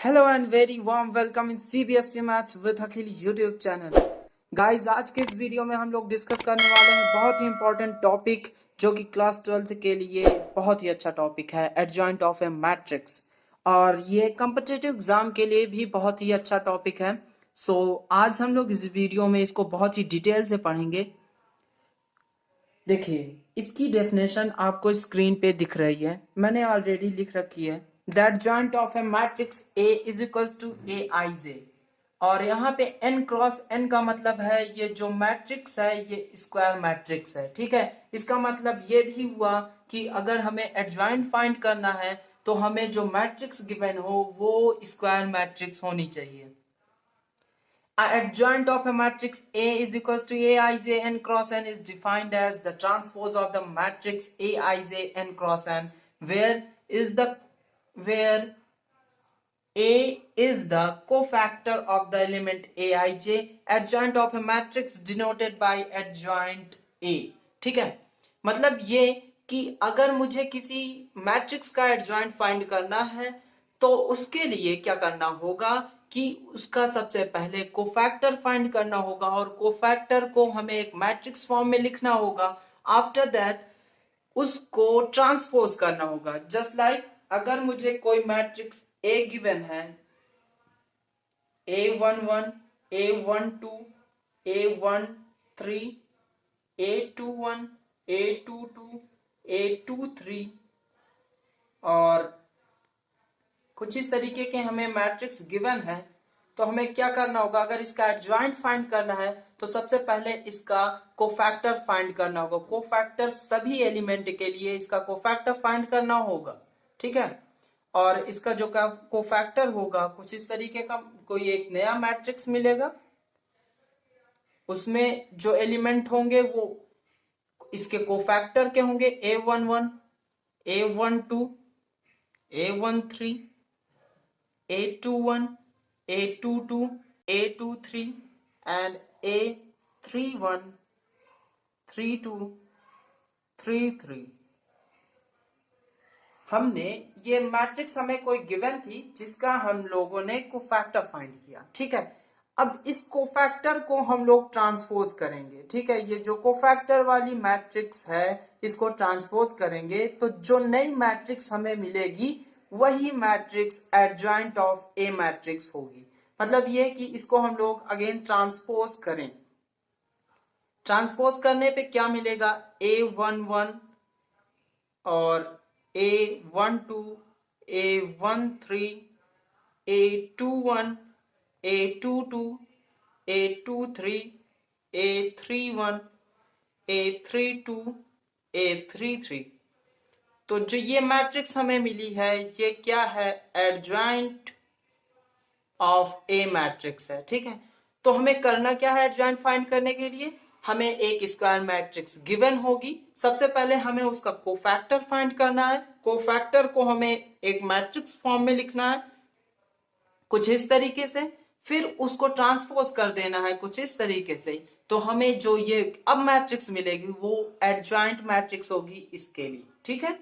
Hello and very warm welcome in CBSE maths with Akhil YouTube channel. Guys, आज के इस video में हम लोग डिस्कस करने वाले हैं बहुत ही इंपॉर्टेंट टॉपिक, जो कि क्लास 12th के लिए बहुत ही अच्छा टॉपिक है, एडजॉइंट ऑफ ए मैट्रिक्स। और ये कॉम्पिटिटिव एग्जाम के लिए भी बहुत ही अच्छा टॉपिक है। सो आज हम लोग इस वीडियो में इसको बहुत ही डिटेल से पढ़ेंगे। देखिए, इसकी डेफिनेशन आपको स्क्रीन पे दिख रही है, मैंने ऑलरेडी लिख रखी है। That joint of a matrix A is equals to A I J. और यहाँ पे n क्रॉस n का मतलब है ये जो मैट्रिक्स है ये स्क्वायर मैट्रिक्स है। ठीक है, इसका मतलब ये भी हुआ कि अगर हमें एडजॉइंट फाइंड करना है तो हमें जो मैट्रिक्स गिवन हो वो स्क्वायर मैट्रिक्स होनी चाहिए। Adjoint of a matrix A is equals to Aij n cross n is defined as the transpose of the matrix Aij n cross n, where A is the cofactor of the element Aij. Adjoint of a matrix denoted by adjoint A. ठीक है, मतलब ये कि अगर मुझे किसी matrix का adjoint find करना है तो उसके लिए क्या करना होगा कि उसका सबसे पहले कोफैक्टर फाइंड करना होगा, और कोफैक्टर को हमें एक मैट्रिक्स फॉर्म में लिखना होगा। आफ्टर दैट उसको ट्रांसपोज करना होगा। जस्ट लाइक अगर मुझे कोई मैट्रिक्स ए गिवन है, A11, A12, A13, A21, A22, A23 और कुछ इस तरीके के हमें मैट्रिक्स गिवन है, तो हमें क्या करना होगा? अगर इसका एडजॉइंट फाइंड करना है तो सबसे पहले इसका कोफैक्टर फाइंड करना होगा। कोफैक्टर सभी एलिमेंट के लिए इसका कोफैक्टर फाइंड करना होगा। ठीक है, और इसका जो कोफैक्टर होगा कुछ इस तरीके का, कोई एक नया मैट्रिक्स मिलेगा, उसमें जो एलिमेंट होंगे वो इसके कोफैक्टर के होंगे A11, A12, A13, A21, A22, A23 and A31, 32, 33। हमने ये मैट्रिक्स हमें कोई गिवन थी जिसका हम लोगों ने कोफैक्टर फाइंड किया। ठीक है, अब इस कोफैक्टर को हम लोग ट्रांसपोज करेंगे। ठीक है, ये जो कोफैक्टर वाली मैट्रिक्स है इसको ट्रांसपोज करेंगे तो जो नई मैट्रिक्स हमें मिलेगी वही matrix adjoint of a matrix होगी। मतलब ये कि इसको हम लोग अगेन ट्रांसपोज करें। ट्रांसपोज करने पे क्या मिलेगा? A11 और A12, A13, A21, A22, A23, A31, A32, A33। तो जो ये मैट्रिक्स हमें मिली है ये क्या है? एडजॉइंट ऑफ ए मैट्रिक्स है। ठीक है, तो हमें करना क्या है? एडजॉइंट फाइंड करने के लिए हमें एक स्क्वायर मैट्रिक्स गिवन होगी। सबसे पहले हमें उसका कोफैक्टर फाइंड करना है। कोफैक्टर को हमें एक मैट्रिक्स फॉर्म में लिखना है कुछ इस तरीके से, फिर उसको ट्रांसपोज कर देना है कुछ इस तरीके से। तो हमें जो ये अब मैट्रिक्स मिलेगी वो एडजॉइंट मैट्रिक्स होगी इसके लिए। ठीक है,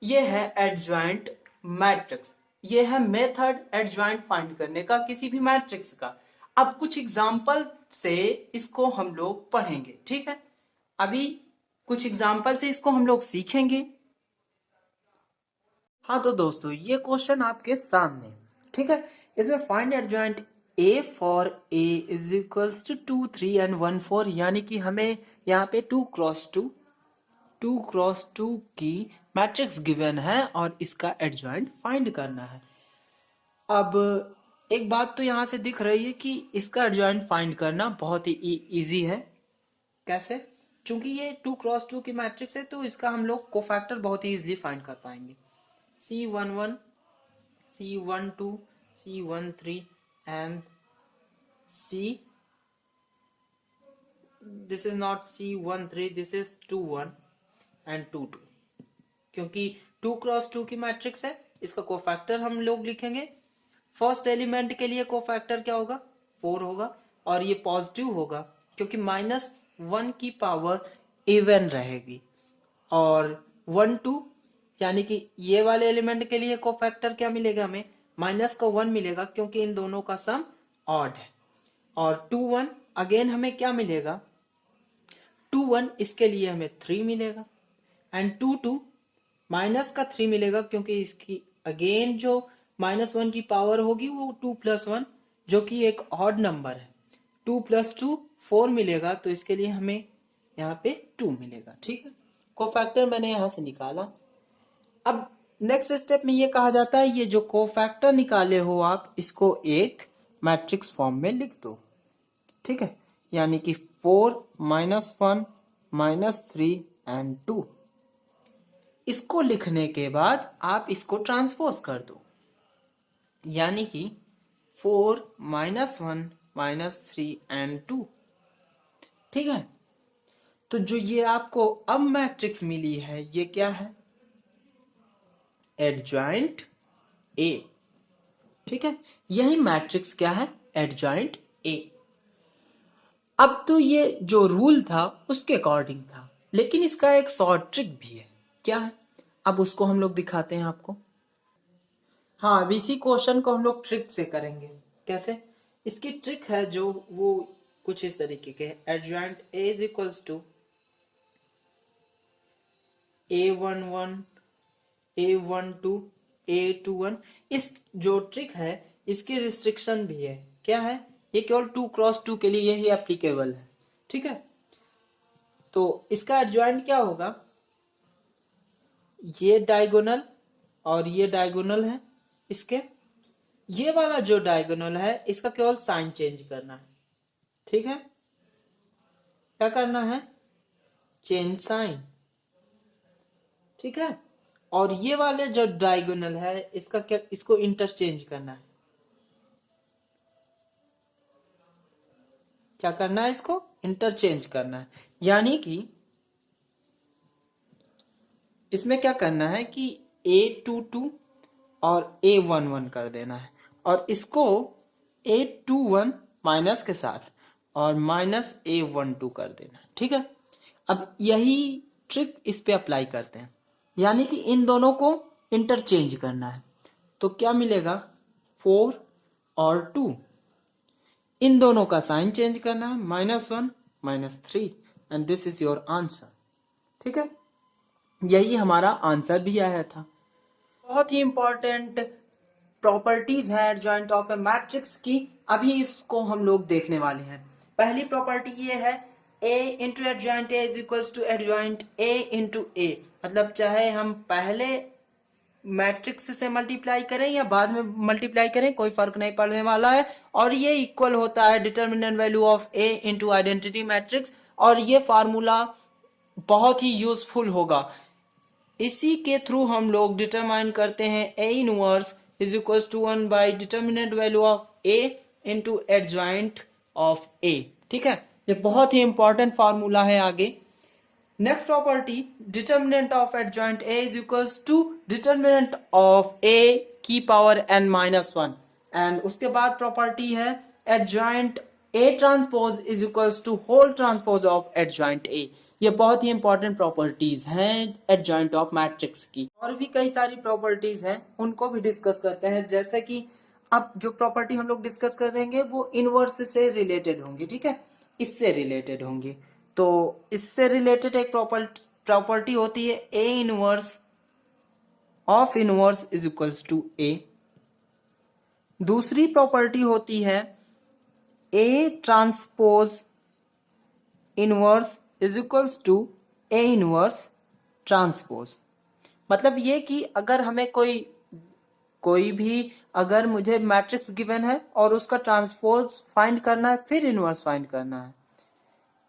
ये है एडजॉइंट मैट्रिक्स, ये है मेथड एडजॉइंट फाइंड करने का किसी भी मैट्रिक्स का। अब कुछ एग्जांपल से इसको हम लोग पढ़ेंगे। ठीक है, अभी कुछ एग्जांपल से इसको हम लोग सीखेंगे। हाँ तो दोस्तों, ये क्वेश्चन आपके सामने। ठीक है, इसमें find adjoint A for A is equals to 2, 3 and 1, 4, यानी कि हमें यहाँ पे 2 क्रॉस 2 की मैट्रिक्स गिवन है और इसका एडजॉइंट फाइंड करना है। अब एक बात तो यहाँ से दिख रही है कि इसका एडजॉइंट फाइंड करना बहुत ही इजी है। कैसे? क्योंकि ये 2 क्रॉस 2 की मैट्रिक्स है तो इसका हम लोग कोफैक्टर बहुत ही इजीली फाइंड कर पाएंगे। C11, C12, C13 and this is not C13, this is 21 and 22, क्योंकि 2 क्रॉस 2 की मैट्रिक्स है। इसका कोफैक्टर हम लोग लिखेंगे। फर्स्ट एलिमेंट के लिए कोफैक्टर क्या होगा? 4 होगा, और ये पॉजिटिव होगा क्योंकि -1 की पावर इवन रहेगी। और 1 2 यानी कि ये वाले एलिमेंट के लिए कोफैक्टर क्या मिलेगा हमें? माइनस का 1 मिलेगा क्योंकि इन दोनों का सम ऑड है। और 2 1 अगेन हमें क्या मिलेगा, 2 1 इसके लिए हमें 3 मिलेगा एंड 2 2 माइनस का 3 मिलेगा क्योंकि इसकी अगेन जो -1 की पावर होगी वो 2 + 1 जो कि एक ऑड नंबर है। 2 + 2 4 मिलेगा तो इसके लिए हमें यहाँ पे 2 मिलेगा। ठीक है, कोफैक्टर मैंने यहाँ से निकाला। अब नेक्स्ट स्टेप में ये कहा जाता है ये जो कोफैक्टर निकाले हो आप इसको एक मैट्रिक्स फॉर्म में लिख दो। ठीक है, यानी कि 4 -1 -3 एंड 2। इसको लिखने के बाद आप इसको ट्रांसपोज कर दो, यानी कि 4 -1 -3 एंड 2। ठीक है, तो जो ये आपको अब मैट्रिक्स मिली है ये क्या है, एडजॉइंट ए। ठीक है, यही मैट्रिक्स क्या है, एडजॉइंट ए। अब तो ये जो रूल था उसके अकॉर्डिंग था, लेकिन इसका एक शॉर्ट ट्रिक भी है। क्या है, अब उसको हम लोग दिखाते हैं आपको। हाँ, अब इसी क्वेश्चन को हम लोग ट्रिक से करेंगे। कैसे, इसकी ट्रिक है जो वो कुछ इस तरीके के, adjoint A is equals to A11 A12 A21। इस जो ट्रिक है इसकी रिस्ट्रिक्शन भी है। क्या है, ये केवल 2x2 के लिए ही एप्लीकेबल है। ठीक है, तो इसका एडजॉइंट क्या होगा, ये डायगोनल और ये डायगोनल है इसके, ये वाला जो डायगोनल है इसका केवल साइन चेंज करना है। ठीक है, क्या करना है, चेंज साइन। ठीक है, और ये वाले जो डायगोनल है इसका क्या, इसको इंटरचेंज करना है। क्या करना है, इसको इंटरचेंज करना है, यानी कि इसमें क्या करना है कि A22 और A11 कर देना है और इसको A21 माइनस के साथ और -A12 कर देना है। ठीक है, अब यही ट्रिक इस पे अप्लाई करते हैं, यानी कि इन दोनों को इंटरचेंज करना है। तो क्या मिलेगा, 4 और 2, इन दोनों का साइन चेंज करना है, -1 -3 and this is your answer. ठीक है, यही हमारा आंसर भी आया था। बहुत ही इंपॉर्टेंट प्रॉपर्टीज है एडजॉइंट ऑफ ए मैट्रिक्स की, अभी इसको हम लोग देखने वाले हैं। पहली प्रॉपर्टी ये है, A into adjoint A is equals to adjoint A into A. मतलब चाहे हम पहले मैट्रिक्स से मल्टीप्लाई करें या बाद में मल्टीप्लाई करें कोई फर्क नहीं पड़ने वाला है, और ये इक्वल होता है determinant value of A into identity matrix. और ये फार्मूला बहुत ही यूजफुल होगा, इसी के थ्रू हम लोग डिटरमाइन करते हैं A inverse is equals to 1 by determinant value of A into adjoint of A. ठीक है, ये बहुत ही इंपॉर्टेंट फार्मूला है आगे। Next property, determinant of adjoint A is equals to determinant of A की पावर n -1। एंड उसके बाद प्रॉपर्टी है adjoint A transpose is equals to whole transpose of adjoint A. ये बहुत ही इंपॉर्टेंट प्रॉपर्टीज हैं एडजॉइंट ऑफ मैट्रिक्स की। और भी कई सारी प्रॉपर्टीज हैं, उनको भी डिस्कस करते हैं। जैसे कि अब जो प्रॉपर्टी हम लोग डिस्कस करेंगे वो इनवर्स से रिलेटेड होंगी। ठीक है, इससे रिलेटेड होंगी। तो इससे रिलेटेड एक प्रॉपर्टी होती है A inverse of inverse is equals to A. दूसरी प्रॉपर्टी होती है A transpose inverse is equals to A inverse transpose. मतलब ये कि अगर हमें कोई भी अगर मुझे मैट्रिक्स गिवन है और उसका ट्रांसपोज फाइंड करना है फिर इनवर्स फाइंड करना है,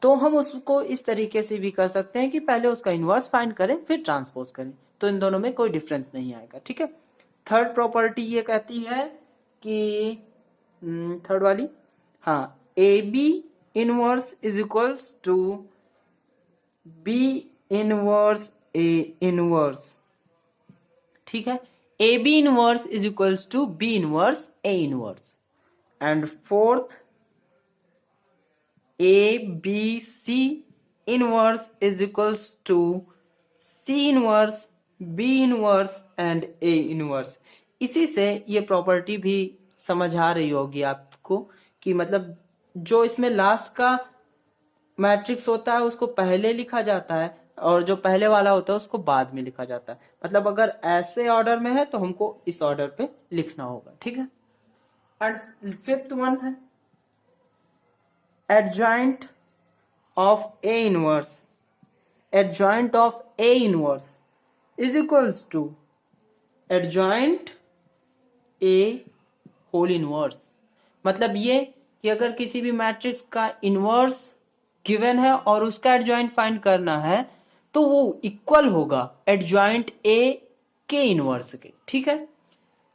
तो हम उसको इस तरीके से भी कर सकते हैं कि पहले उसका इनवर्स फाइंड करें फिर ट्रांसपोज करें, तो इन दोनों में कोई डिफरेंस नहीं आएगा। ठीक है, थर्ड प्रॉपर्टी ये कहती है कि थर्ड वाली, हाँ, A B inverse is equals to B inverse A inverse. ठीक है, A B inverse is equals to B inverse A inverse. And fourth, A B C inverse is equals to C inverse B inverse and A inverse. इसी से ये property भी समझ आ रही होगी आपको कि मतलब जो इसमें लास्ट का मैट्रिक्स होता है उसको पहले लिखा जाता है और जो पहले वाला होता है उसको बाद में लिखा जाता है। मतलब अगर ऐसे ऑर्डर में है तो हमको इस ऑर्डर पे लिखना होगा, ठीक है। एंड फिफ्थ वन है adjoint of A inverse. Adjoint of A inverse is equals to adjoint A whole inverse. मतलब ये कि अगर किसी भी मैट्रिक्स का इनवर्स गिवन है और उसका एडजॉइंट फाइंड करना है तो वो इक्वल होगा एडजॉइंट ए के इनवर्स के, ठीक है।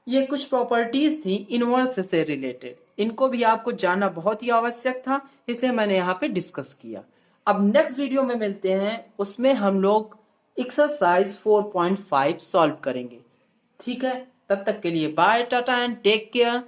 ये कुछ प्रॉपर्टीज थी इनवर्स से रिलेटेड, इनको भी आपको जानना बहुत ही आवश्यक था, इसलिए मैंने यहाँ पे डिस्कस किया। अब नेक्स्ट वीडियो में मिलते हैं, उसमें हम लोग एक्सरसाइज 4.5 सॉल्व करेंगे, ठीक है। तब तक के लिए bye, tata and take care.